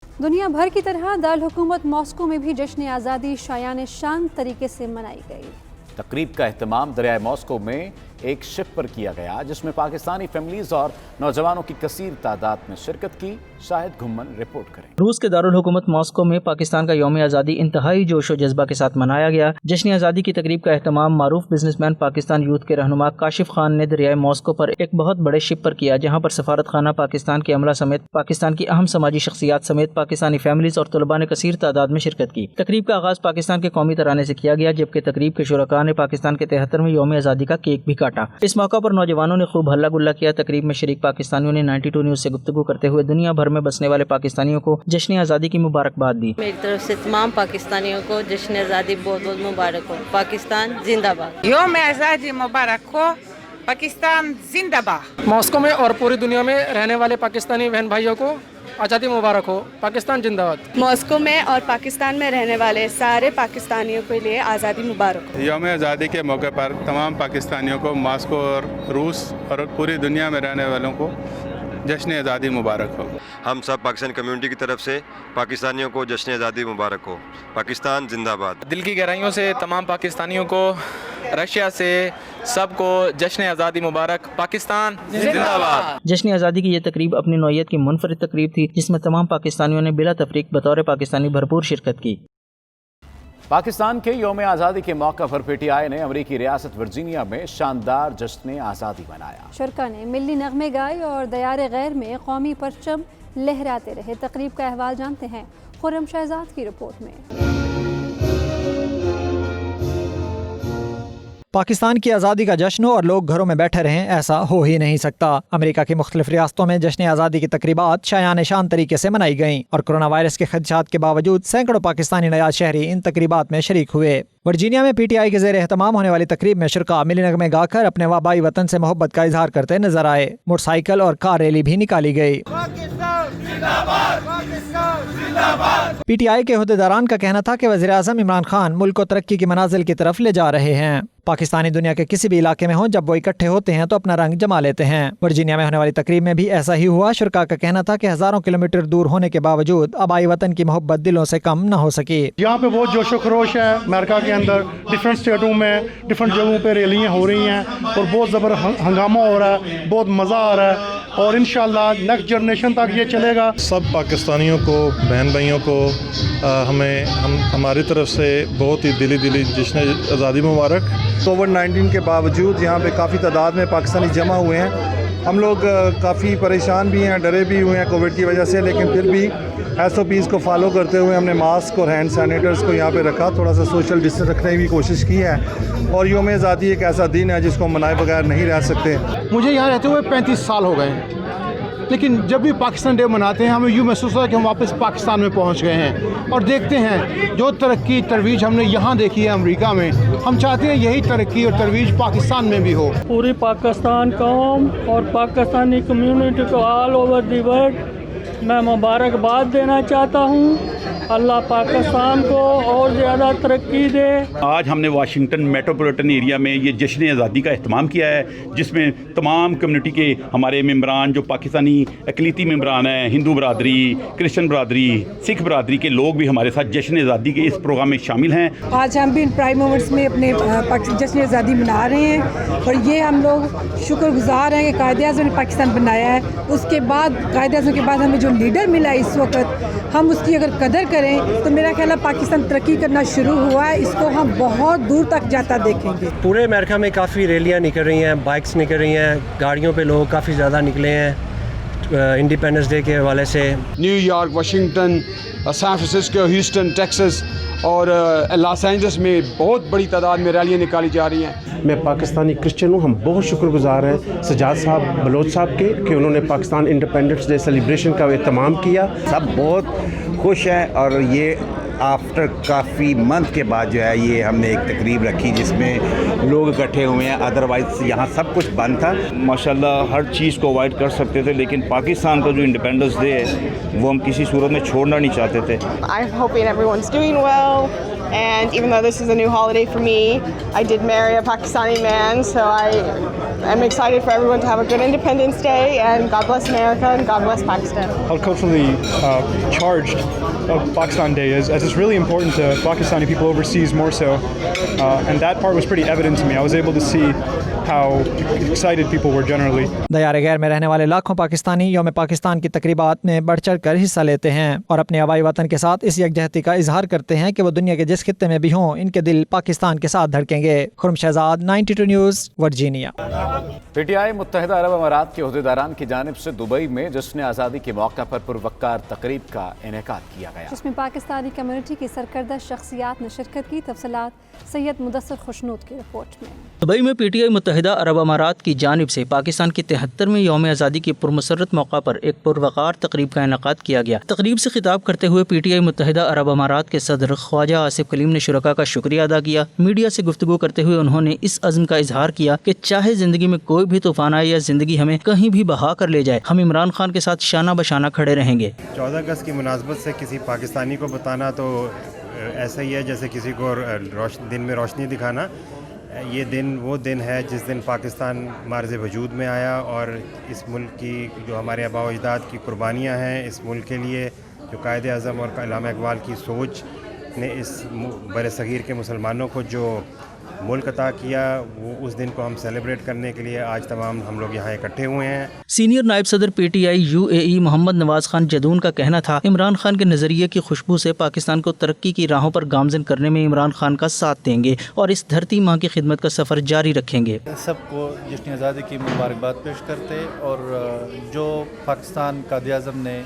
दुनिया भर की तरह दारुल हुकूमत मॉस्को में भी जश्न आज़ादी शायान शान तरीके से मनाई गई। तकरीब का एहतमाम दरियाए मॉस्को में एक शिप पर किया गया, जिसमें पाकिस्तानी फैमिलीज और नौजवानों की कसीर तादाद में शिरकत की। शाहिद घुम्मन रिपोर्ट करें। रूस के दारुल हुकूमत मॉस्को में पाकिस्तान का यौम आज़ादी इंतहाई जोश व जज्बा के साथ मनाया गया। जश्न आज़ादी की तकरीब का एहतमाम मारूफ बिजनेसमैन पाकिस्तान यूथ के रहनुमा काशिफ खान ने दरियाए मॉस्को पर एक बहुत बड़े शिप पर किया, जहाँ पर सफारत खाना पाकिस्तान के अमला समेत पाकिस्तान की अहम समाजी शख्सियात समेत पाकिस्तानी फैमिलीज और तलबा ने कसीर तादाद में शिरकत की। तकरीब का आगाज पाकिस्तान के कौमी तराने से किया गया, जबकि तकरीब के शुरका ने पाकिस्तान के 73वें यौम आज़ादी का केक भी काटा। इस मौका पर नौजवानों ने खूब हल्ला गुल्ला किया। तकरीब में शरीक पाकिस्तानियों ने 92 न्यूज़ से गुफ्तगू करते हुए दुनिया भर में बसने वाले पाकिस्तानियों को जश्न आज़ादी की मुबारकबाद दी। मेरी तरफ से तमाम पाकिस्तानियों को जश्न आज़ादी बहुत बहुत मुबारक हो। पाकिस्तान जिंदाबाद। यौम आज़ादी मुबारक हो। पाकिस्तान जिंदाबाद। मॉस्को में और पूरी दुनिया में रहने वाले पाकिस्तानी बहन भाइयों को आज़ादी मुबारक हो। पाकिस्तान जिंदाबाद। मॉस्को में और पाकिस्तान में रहने वाले सारे पाकिस्तानियों के लिए आज़ादी मुबारक हो। यौम आज़ादी के मौके पर तमाम पाकिस्तानियों को मॉस्को और रूस और पूरी दुनिया में रहने वालों को जश्न आज़ादी मुबारक हो। हम सब पाकिस्तान कम्युनिटी की तरफ से पाकिस्तानियों को जश्न आज़ादी मुबारक हो। पाकिस्तान जिंदाबाद। दिल की गहराइयों से तमाम पाकिस्तानियों को, रशिया से सबको जश्न आज़ादी मुबारक। पाकिस्तान जिंदाबाद। जश्न आज़ादी की यह तकरीब अपनी नौइयत की मुनफरिद तकरीब थी, जिसमें तमाम पाकिस्तानियों ने बिला तफरीक बतौर पाकिस्तानी भरपूर शिरकत की। पाकिस्तान के यौम आज़ादी के मौका पर पीटीआई ने अमरीकी रियासत वर्जीनिया में शानदार जश्न आज़ादी मनाया। शुरका ने मिल्ली नगमे गाए और दयार गैर में कौमी परचम लहराते रहे। तकरीब का अहवाल जानते हैं खुर्रम शहजाद की रिपोर्ट में। پاکستان کی آزادی کا جشن اور لوگ گھروں میں بیٹھے رہیں، ایسا ہو ہی نہیں سکتا۔ امریکہ کی مختلف ریاستوں میں جشن آزادی کی تقریبات شایان شان طریقے سے منائی گئیں اور کرونا وائرس کے خدشات کے باوجود سینکڑوں پاکستانی نیاز شہری ان تقریبات میں شریک ہوئے۔ ورجینیا میں پی ٹی آئی کے زیر اہتمام ہونے والی تقریب میں شرکاء ملی نغمے گا کر اپنے وابائی وطن سے محبت کا اظہار کرتے نظر آئے۔ موٹر سائیکل اور کار ریلی بھی نکالی گئی۔ پی ٹی آئی کے عہدیداران کا کہنا تھا کہ وزیر اعظم عمران خان ملک کو ترقی کی منازل کی طرف لے جا رہے ہیں۔ پاکستانی دنیا کے کسی بھی علاقے میں ہوں، جب وہ اکٹھے ہوتے ہیں تو اپنا رنگ جما لیتے ہیں۔ ورجینیا میں ہونے والی تقریب میں بھی ایسا ہی ہوا۔ شرکاء کا کہنا تھا کہ ہزاروں کلومیٹر دور ہونے کے باوجود آبائی وطن کی محبت دلوں سے کم نہ ہو سکی۔ یہاں پہ بہت جوش و خروش ہے امریکہ کے اندر، ڈفرینٹ اسٹیٹوں میں ڈفرینٹ جگہوں پہ ریلیاں ہو رہی ہیں اور بہت زبردست ہنگامہ ہو رہا ہے، بہت مزہ آ رہا ہے اور انشاءاللہ نیکسٹ جنریشن تک یہ چلے گا۔ سب پاکستانیوں کو، بہن بھائیوں کو ہماری طرف سے بہت ہی دلی جشن آزادی مبارک۔ کووڈ-19 کے باوجود یہاں پہ کافی تعداد میں پاکستانی جمع ہوئے ہیں۔ ہم لوگ کافی پریشان بھی ہیں، ڈرے بھی ہوئے ہیں کووڈ کی وجہ سے، لیکن پھر بھی SOPs کو فالو کرتے ہوئے ہم نے ماسک اور ہینڈ سینیٹائزرز کو یہاں پہ رکھا، تھوڑا سا سوشل ڈسٹینس رکھنے کی کوشش کی ہے اور یوم آزادی ایک ایسا دن ہے جس کو منائے بغیر نہیں رہ سکتے۔ مجھے یہاں رہتے ہوئے 35 سال ہو گئے ہیں، لیکن جب بھی پاکستان ڈے مناتے ہیں ہمیں یوں محسوس ہوتا ہے کہ ہم واپس پاکستان میں پہنچ گئے ہیں اور دیکھتے ہیں جو ترقی ترویج ہم نے یہاں دیکھی ہے امریکہ میں، ہم چاہتے ہیں یہی ترقی اور ترویج پاکستان میں بھی ہو۔ پوری پاکستان قوم اور پاکستانی کمیونٹی کو آل اوور دی ورلڈ میں مبارکباد دینا چاہتا ہوں۔ اللہ پاکستان کو اور زیادہ ترقی دے۔ آج ہم نے واشنگٹن میٹروپولیٹن ایریا میں یہ جشن آزادی کا اہتمام کیا ہے، جس میں تمام کمیونٹی کے ہمارے ممبران جو پاکستانی اقلیتی ممبران ہیں، ہندو برادری، کرسچن برادری، سکھ برادری کے لوگ بھی ہمارے ساتھ جشن آزادی کے اس پروگرام میں شامل ہیں۔ آج ہم بھی ان پرائم مومنٹس میں اپنے جشن آزادی منا رہے ہیں اور یہ ہم لوگ شکر گزار ہیں کہ قائد اعظم نے پاکستان بنایا ہے۔ اس کے بعد قائد اعظم کے بعد ہمیں جو لیڈر ملا اس وقت، ہم اس کی اگر قدر کریں تو میرا خیال ہے پاکستان ترقی کرنا شروع ہوا ہے، اس کو ہم بہت دور تک جاتا دیکھیں گے۔ پورے امریکہ میں کافی ریلیاں نکل رہی ہیں، بائکس نکل رہی ہیں، گاڑیوں پہ لوگ کافی زیادہ نکلے ہیں انڈیپینڈنس ڈے کے حوالے سے۔ New York, Washington, San Francisco, Houston, Texas اور لاس اینجلس میں بہت بڑی تعداد میں ریلیاں نکالی جا رہی ہیں۔ میں پاکستانی کرسچن ہوں، ہم بہت شکر گزار ہیں سجاد صاحب بلوچ صاحب کے کہ انہوں نے پاکستان انڈیپینڈنس ڈے سیلیبریشن کا اہتمام کیا۔ سب بہت خوش ہیں اور یہ آفٹر کافی منتھ کے بعد جو ہے یہ ہم نے ایک تقریب رکھی جس میں لوگ اکٹھے ہوئے ہیں، ادروائز یہاں سب کچھ بند تھا۔ ماشاءاللہ ہر چیز کو اوائڈ کر سکتے تھے، لیکن پاکستان کا جو انڈیپینڈنس ڈے ہے وہ ہم کسی صورت میں چھوڑنا نہیں چاہتے تھے۔ I'm hoping everyone's doing well. And even though this is a new holiday for me, I did marry a Pakistani man, so I'm excited for everyone to have a good Independence Day, and God bless America and God bless Pakistan. How culturally charged Pakistan Day is, as it's really important to Pakistani people overseas more so, and that part was pretty evident to me. I was able to see how excited people were generally. دیار غیر میں رہنے والے لاکھوں پاکستانی یوم پاکستان کی تقریبات میں بڑھ چڑھ کر حصہ لیتے ہیں اور اپنے آبائی وطن کے ساتھ اس یکجہتی کا اظہار کرتے ہیں کہ وہ دنیا کے جس خطے میں بھی ہوں ان کے دل پاکستان کے ساتھ دھڑکیں گے۔ Khurram Shahzad, 92 news, Virginia. P T I متحدہ عرب امارات کے عہدیداران کی جانب سے دبئی میں جشن آزادی کے موقع پر پروقار تقریب کا انعقاد کیا گیا، جس میں پاکستانی کمیونٹی کی سرکردہ شخصیات نے شرکت کی۔ تفصیلات سید مدثر خوشنود کی رپورٹ میں۔ دبئی میں پی ٹی آئی متحدہ عرب امارات کی جانب سے پاکستان کے 73ویں یوم آزادی کے پرمسرت موقع پر ایک پروقار تقریب کا انعقاد کیا گیا۔ تقریب سے خطاب کرتے ہوئے پی ٹی آئی متحدہ عرب امارات کے صدر خواجہ آصف کلیم نے شرکاء کا شکریہ ادا کیا۔ میڈیا سے گفتگو کرتے ہوئے انہوں نے اس عزم کا اظہار کیا کہ چاہے زندگی میں کوئی بھی طوفان آئے یا زندگی ہمیں کہیں بھی بہا کر لے جائے، ہم عمران خان کے ساتھ شانہ بشانہ کھڑے رہیں گے۔ 14 اگست کی مناسبت سے کسی پاکستانی کو بتانا تو ایسا ہی ہے جیسے کسی کو دن میں روشنی دکھانا۔ یہ دن وہ دن ہے جس دن پاکستان معرض وجود میں آیا اور اس ملک کی جو ہمارے آباء و اجداد کی قربانیاں ہیں اس ملک کے لیے، جو قائد اعظم اور علامہ اقبال کی سوچ نے اس بر صغیر کے مسلمانوں کو جو ملک عطا کیا، وہ اس دن کو ہم سیلیبریٹ کرنے کے لیے آج تمام ہم لوگ یہاں اکٹھے ہوئے ہیں۔ سینئر نائب صدر پی ٹی آئی UAE محمد نواز خان جدون کا کہنا تھا، عمران خان کے نظریے کی خوشبو سے پاکستان کو ترقی کی راہوں پر گامزن کرنے میں عمران خان کا ساتھ دیں گے اور اس دھرتی ماں کی خدمت کا سفر جاری رکھیں گے۔ سب کو جشن آزادی کی مبارکباد پیش کرتے اور جو پاکستان قائد اعظم نے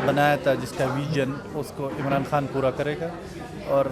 بنایا تھا، جس کا ویژن، اس کو عمران خان پورا کرے گا और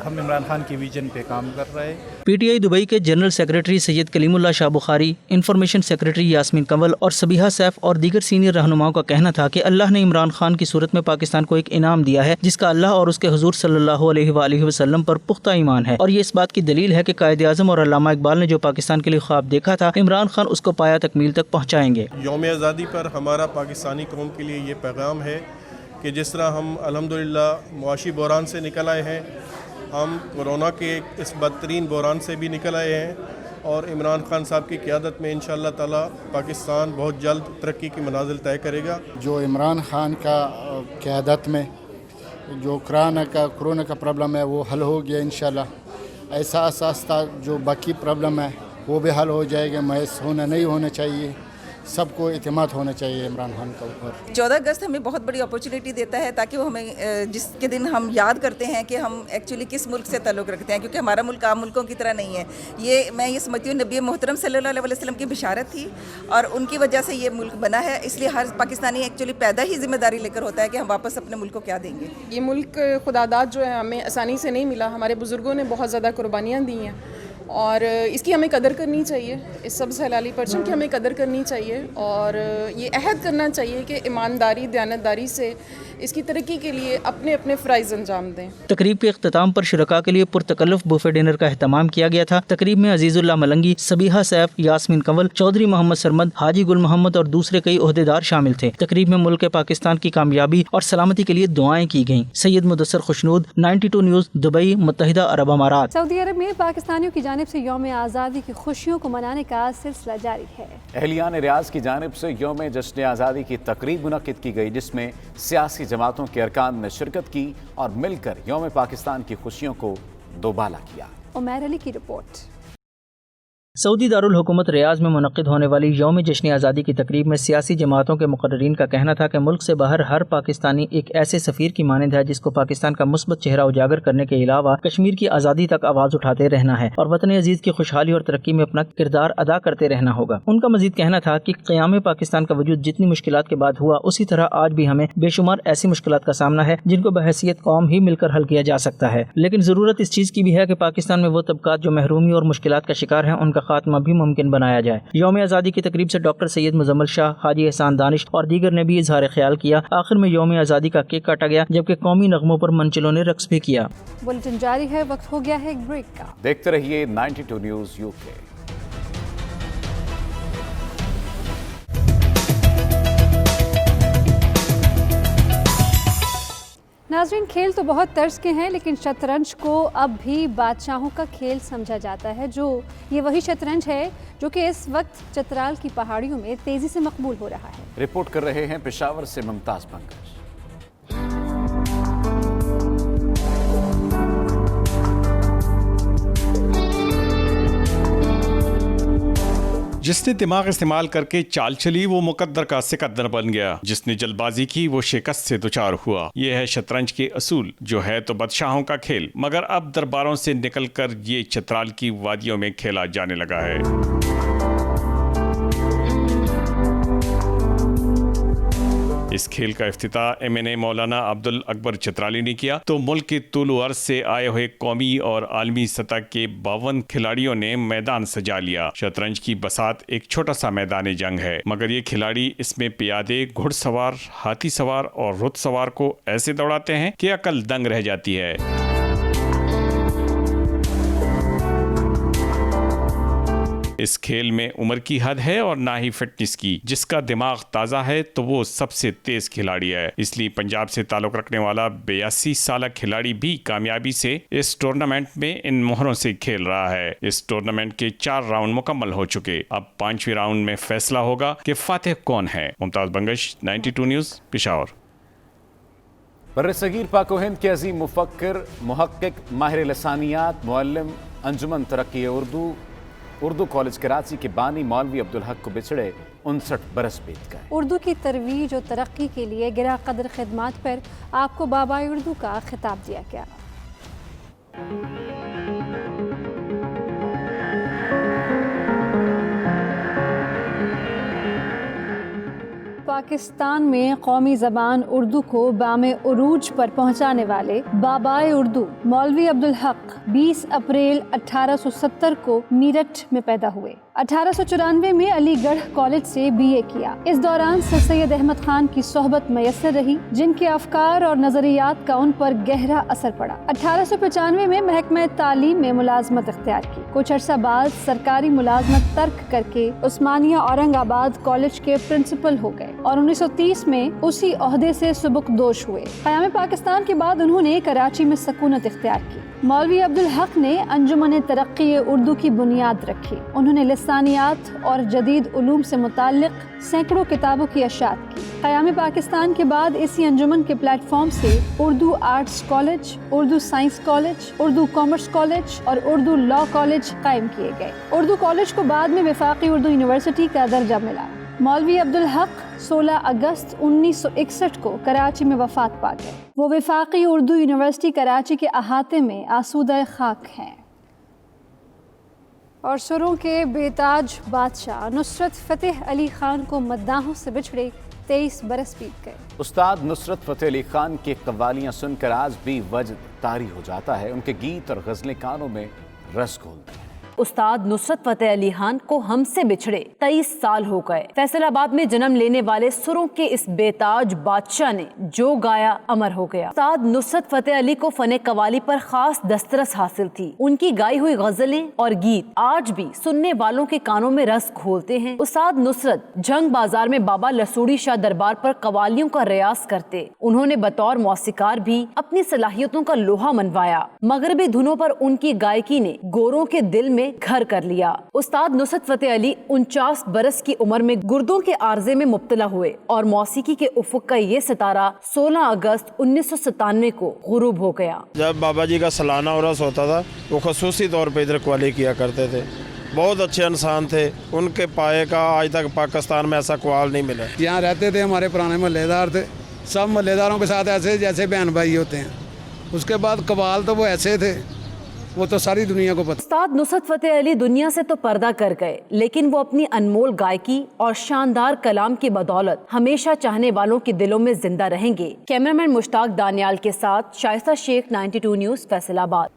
हम इमरान खान के विजन पे काम कर रहे हैं। PTI दुबई के general secretary Syed Kalimullah Shah Bukhari, information secretary Yasmeen Kanwal और सबीहा सैफ और दीगर सीनियर रहनुमाओं का कहना था कि अल्लाह ने इमरान खान की सूरत में पाकिस्तान को एक इनाम दिया है जिसका अल्लाह और उसके हुजूर सल्लल्लाहु अलैहि वसल्लम पर पुख्ता ईमान है, और ये इस बात की दलील है कि कायदे आज़म और अल्लामा इकबाल ने जो पाकिस्तान के लिए ख्वाब देखा था, इमरान खान उसको पाया तकमील तक पहुँचाएंगे। यौम आज़ादी पर हमारा पाकिस्तानी कौम के लिए ये पैगाम है कि जिस तरह हम अल्हम्दुलिल्लाह मुआशी बहरान से निकल आए हैं, हम कोरोना के इस बदतरीन बहरान से भी निकल आए हैं और इमरान खान साहब की क़यादत में इंशाअल्लाह ताला पाकिस्तान बहुत जल्द तरक्की की मनाजिल तय करेगा। जो इमरान खान का क़यादत में जो कोरोना का प्रॉब्लम है वो हल हो गया इंशाअल्लाह। ऐसा अहसास था जो बाकी प्रॉब्लम है वो भी हल हो जाएगा। महस होना नहीं होना चाहिए, सबको इत्मीनान होना चाहिए इमरान खान के ऊपर। 14 अगस्त हमें बहुत बड़ी अपॉर्चुनिटी देता है ताकि वो हमें जिसके दिन हम याद करते हैं कि हम एक्चुअली किस मुल्क से ताल्लुक़ रखते हैं, क्योंकि हमारा मुल्क आम मुल्कों की तरह नहीं है। मैं ये समझती हूँ नबी मोहतरम सल्लल्लाहु अलैहि वसल्लम की बिशारत थी और उनकी वजह से ये मुल्क बना है, इसलिए हर पाकिस्तानी एक्चुअली पैदा ही जिम्मेदारी लेकर होता है कि हम वापस अपने मुल्क को क्या देंगे। ये मुल्क खुदादाद जो है हमें आसानी से नहीं मिला, हमारे बुज़ुर्गों ने बहुत ज़्यादा कुर्बानियाँ दी हैं और इसकी हमें कदर करनी चाहिए, इस सब्ज़ हलाली परचम की हमें कदर करनी चाहिए और ये अहद करना चाहिए कि ईमानदारी दयानतदारी से इसकी तरक्की के लिए अपने अपने फ़राइज़ अंजाम दें। तकरीब के अख्ताम पर शुरका के लिए पुरतकल्लुफ़ बुफे डिनर का अहतमाम किया गया था। तकरीब में अजीज़ुल्लाह मलंगी, सबीहा सैफ, यास्मीन कंवल, चौधरी मोहम्मद सरमद, हाजी गुल मोहम्मद और दूसरे कई ओहदेदार शामिल थे। तकरीब में मुल्क पाकिस्तान की कामयाबी और सलामती के लिए दुआएं की गईं। सैयद मुदस्सर खुशनूद, 92 न्यूज़, दुबई, मुत्तहिदा अरब अमारात। सऊदी अरब में पाकिस्तानियों की जानिब से यौम आज़ादी की खुशियों को मनाने का सिलसिला जारी है। अहलियान रियाज की जानिब से यौम जश्न आज़ादी की तकरीब मुनक्किद की गई, जिसमें सियासी जमातों के अरकान ने शिरकत की और मिलकर यौम पाकिस्तान की खुशियों को दोबाला किया। उमैर अली की रिपोर्ट। सऊदी दारुल हुकूमत रियाज में मुनक्किद होने वाली यौम जश्न आज़ादी की तकरीब में सियासी जमातों के मुकर्रीन का कहना था कि मुल्क से बाहर हर पाकिस्तानी एक ऐसे सफ़ीर की मानंद है जिसको पाकिस्तान का मुस्बत चेहरा उजागर करने के अलावा कश्मीर की आज़ादी तक आवाज़ उठाते रहना है और वतन अजीज़ की खुशहाली और तरक्की में अपना किरदार अदा करते रहना होगा। उनका मजीद कहना था कि क़याम पाकिस्तान का वजूद जितनी मुश्किलात के बाद हुआ, उसी तरह आज भी हमें बेशुमार ऐसी मुश्किलात का सामना है जिनको बहैसियत कौम ही मिलकर हल किया जा सकता है, लेकिन ज़रूरत इस चीज़ की भी है कि पाकिस्तान में वो तबकात जो महरूमी और मुश्किलात का शिकार हैं, उनका खात्मा भी मुमकिन बनाया जाए। यौम आज़ादी की तकरीब से डॉक्टर सैयद मुजम्मल शाह, हाजी एहसान दानिश और दीगर ने भी इजहार ख्याल किया। आखिर में यौम आज़ादी का केक काटा गया, जबकि कौमी नगमों पर मंचलों ने रक्स भी किया। बुलेटिन जारी है, वक्त हो गया है एक ब्रेक का। देखते रहिए 92 न्यूज़ यूके। नाज़रीन, खेल तो बहुत तर्ज के हैं, लेकिन शतरंज को अब भी बादशाहों का खेल समझा जाता है। ये वही शतरंज है जो कि इस वक्त चतराल की पहाड़ियों में तेजी से मकबूल हो रहा है। रिपोर्ट कर रहे हैं पेशावर से मुमताज पंकज। जिसने दिमाग इस्तेमाल करके चाल चली वो मुकद्दर का सिकंदर बन गया, जिसने जल्दबाजी की वो शिकस्त से दुचार हुआ। ये है शतरंज के असूल, जो है तो बादशाहों का खेल, मगर अब दरबारों से निकलकर ये चतराल की वादियों में खेला जाने लगा है। इस खेल का इफ्तिताह MNA मौलाना अब्दुल अकबर चतराली ने किया तो मुल्क के तूलो अर्ज से आए हुए कौमी और आलमी सतह के 52 खिलाड़ियों ने मैदान सजा लिया। शतरंज की बसात एक छोटा सा मैदान जंग है, मगर ये खिलाड़ी इसमें पियादे, घुड़सवार, हाथी सवार और रुत सवार को ऐसे दौड़ाते हैं कि अकल दंग रह जाती है। इस खेल में उम्र की हद है और ना ही फिटनेस की। जिसका दिमाग ताज़ा है तो वो सबसे तेज खिलाड़ी है। इसलिए पंजाब से ताल्लुक़ रखने वाला 82 साल खिलाड़ी भी कामयाबी से इस टूर्नामेंट में इन मोहरों से खेल रहा है। इस टूर्नामेंट के 4 राउंड मुकम्मल हो चुके। अब 5वें राउंड में फैसला होगा कि फातिह कौन है। मुमताज बंगश, 92 न्यूज़, पेशावर। बर्रसगीर पाक व हिंद के अजीम मुफक्किर, मुहक्किक, माहिर लसानियात, मुअल्लिम, अंजुमन तरक्की उर्दू कॉलेज कराची के बानी मौलवी अब्दुल हक को बिछड़े 59 बरस बीत गए। उर्दू की तरवीज और तरक्की के लिए गिरा कदर खिदमात पर आपको बाबाए उर्दू का खिताब दिया गया। پاکستان میں قومی زبان اردو کو بام عروج پر پہنچانے والے بابائے اردو مولوی عبدالحق 20 اپریل 1870 کو میرٹھ میں پیدا ہوئے۔ 1894 میں علی گڑھ کالج سے BA کیا۔ اس دوران سر سید احمد خان کی صحبت میسر رہی، جن کے افکار اور نظریات کا ان پر گہرا اثر پڑا۔ 1895 میں محکمہ تعلیم میں ملازمت اختیار کی۔ کچھ عرصہ بعد سرکاری ملازمت ترک کر کے عثمانیہ اورنگ آباد کالج کے پرنسپل ہو گئے اور 1930 میں اسی عہدے سے سبکدوش ہوئے۔ قیام پاکستان کے بعد انہوں نے کراچی میں سکونت اختیار کی۔ مولوی عبدالحق نے انجمن ترقی اردو کی بنیاد رکھی۔ انہوں نے لسانیات اور جدید علوم سے متعلق سینکڑوں کتابوں کی اشاعت کی۔ قیام پاکستان کے بعد اسی انجمن کے پلیٹ فارم سے Urdu arts college, Urdu science college, Urdu commerce college اور اردو لاء کالج قائم کیے گئے۔ اردو کالج کو بعد میں وفاقی اردو یونیورسٹی کا درجہ ملا۔ مولوی عبدالحق 16 اگست 1961 کو کراچی میں وفات پا گئے۔ وہ وفاقی اردو یونیورسٹی کراچی کے احاطے میں آسودہ خاک ہیں۔ اور سروں کے بیتاج بادشاہ نصرت فتح علی خان کو مداحوں سے بچھڑے 23 برس بیت گئے۔ استاد نصرت فتح علی خان کی قوالیاں سن کر آج بھی وجد طاری ہو جاتا ہے۔ ان کے گیت اور غزلیں کانوں میں رس گھولتے ہیں۔ استاد نصرت فتح علی خان کو ہم سے بچھڑے 23 سال ہو گئے۔ فیصل آباد میں جنم لینے والے سروں کے اس بیتاج بادشاہ نے جو گایا امر ہو گیا۔ استاد نصرت فتح علی کو فن قوالی پر خاص دسترس حاصل تھی۔ ان کی گائی ہوئی غزلیں اور گیت آج بھی سننے والوں کے کانوں میں رس گھولتے ہیں۔ استاد نصرت جھنگ بازار میں بابا لسوڑی شاہ دربار پر قوالیوں کا ریاض کرتے۔ انہوں نے بطور موسیقار بھی اپنی صلاحیتوں کا لوہا منوایا۔ مغربی دھنوں پر ان کی گائیکی نے گوروں کے دل میں گھر کر لیا۔ استاد نصرت فتح علی 49 برس کی عمر میں گردوں کے عارضے میں مبتلا ہوئے اور موسیقی کے افق کا یہ ستارہ 16 اگست 1997 کو غروب ہو گیا۔ جب بابا جی کا سالانہ عرس ہوتا تھا وہ خصوصی طور پہ ادھر قوالی کیا کرتے تھے۔ بہت اچھے انسان تھے، ان کے پائے کا آج تک پاکستان میں ایسا قوال نہیں ملا۔ یہاں رہتے تھے، ہمارے پرانے محلے دار تھے، سب محلے داروں کے ساتھ ایسے جیسے بہن بھائی ہوتے ہیں۔ اس کے بعد قوال تو وہ ایسے تھے، وہ تو ساری دنیا کو پتہ۔ استاد نصرت فتح علی دنیا سے تو پردہ کر گئے، لیکن وہ اپنی انمول گائیکی اور شاندار کلام کی بدولت ہمیشہ چاہنے والوں کے دلوں میں زندہ رہیں گے۔ کیمرامین مشتاق دانیال کے ساتھ شائستہ شیخ، 92 نیوز، فیصل آباد۔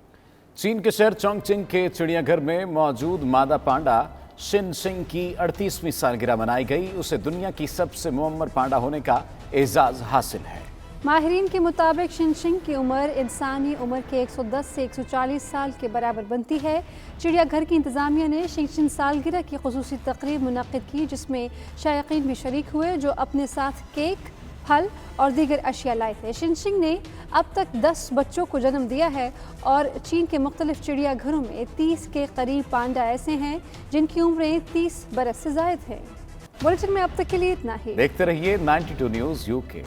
چین کے شہر چونگ چنگ کے چڑیا گھر میں موجود مادہ پانڈا شن شنگ کی 38ویں سالگرہ منائی گئی۔ اسے دنیا کی سب سے معمر پانڈا ہونے کا اعزاز حاصل ہے۔ ماہرین کے مطابق شن شنگ کی عمر انسانی عمر کے 110 سے 140 سال کے برابر بنتی ہے۔ چڑیا گھر کی انتظامیہ نے شن شنگ سالگرہ کی خصوصی تقریب منعقد کی، جس میں شائقین بھی شریک ہوئے جو اپنے ساتھ کیک، پھل اور دیگر اشیاء لائے تھے۔ شن شنگ نے اب تک 10 بچوں کو جنم دیا ہے اور چین کے مختلف چڑیا گھروں میں 30 کے قریب پانڈا ایسے ہیں جن کی عمریں 30 برس سے زائد ہیں۔ بلیٹن میں اب تک کے لیے اتنا ہی۔ دیکھتے رہیے 92 نیوز UK۔